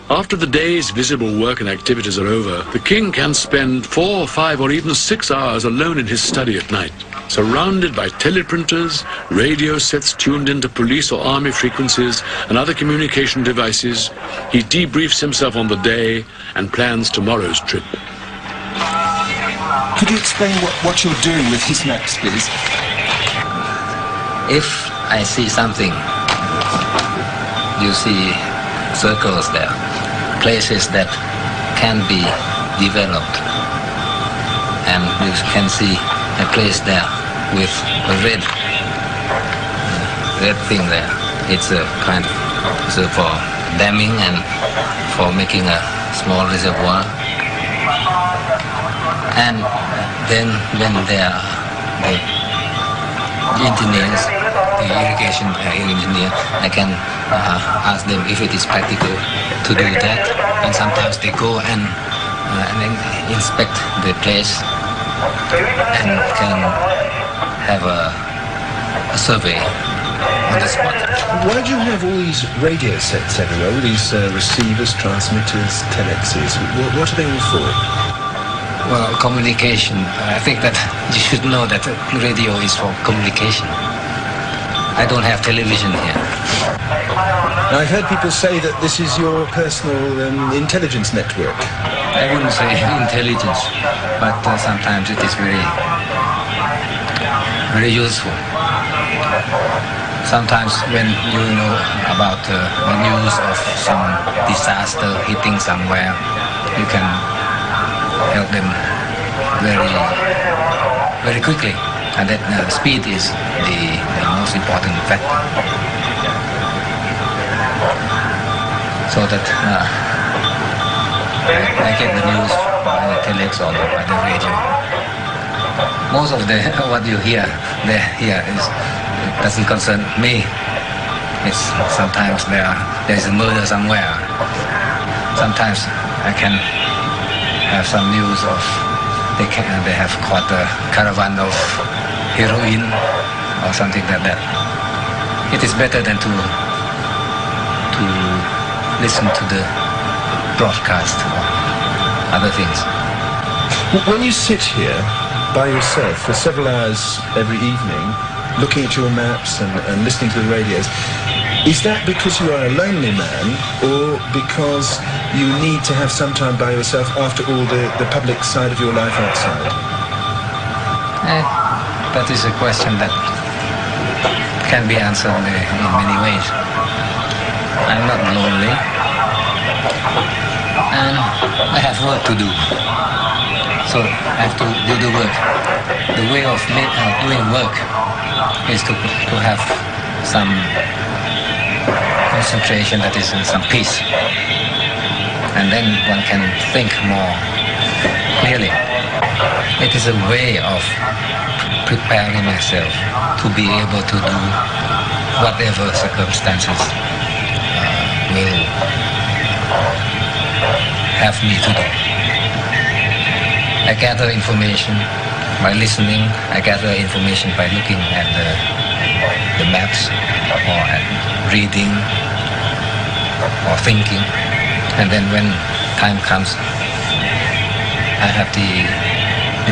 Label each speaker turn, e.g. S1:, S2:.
S1: After the day's visible work and activities are over, the king can spend 4, 5 or even 6 hours alone in his study at night, surrounded by teleprinters, radio sets tuned into police or army frequencies and other communication devices. He debriefs himself on the day and plans tomorrow's trip.
S2: Could you explain what you're doing with his maps, please?
S3: If I see something, you see circles there, places that can be developed, and you can see a place there with a red thing there. It's a kind of for damming and for making a small reservoir. And then when there are the engineers, the irrigation engineer, I can ask them if it is practical to do that. And sometimes they go and inspect the place and can have a survey on the spot.
S4: Why do you have all these radio sets everywhere, all these receivers, transmitters, telexes? What are they all for?
S3: Well, communication. I think that you should know that radio is for communication. I don't have television here.
S4: Now, I've heard people say that this is your personal intelligence network.
S3: I wouldn't say intelligence, but sometimes it is very, very useful. Sometimes when you know about the news of some disaster hitting somewhere, you can help them very, very quickly. And that speed is the most important factor. So that I get the news by the telex or by the radio. Most of what you hear here doesn't concern me. It's sometimes there is a murder somewhere. Sometimes I can have some news of they have caught a caravan of heroin or something like that. It is better than to listen to the broadcast or other things.
S4: When you sit here by yourself for several hours every evening, looking at your maps and listening to the radios, is that because you are a lonely man or because you need to have some time by yourself after all the public side of your life outside?
S3: That is a question that can be answered in many ways. I'm not lonely, and I have work to do, so I have to do the work. The way of doing work is to have some concentration, that is some peace, and then one can think more clearly. It is a way of preparing myself to be able to do whatever circumstances will have me to do. I gather information by listening. I gather information by looking at the maps or at reading or thinking. And then when time comes, I have the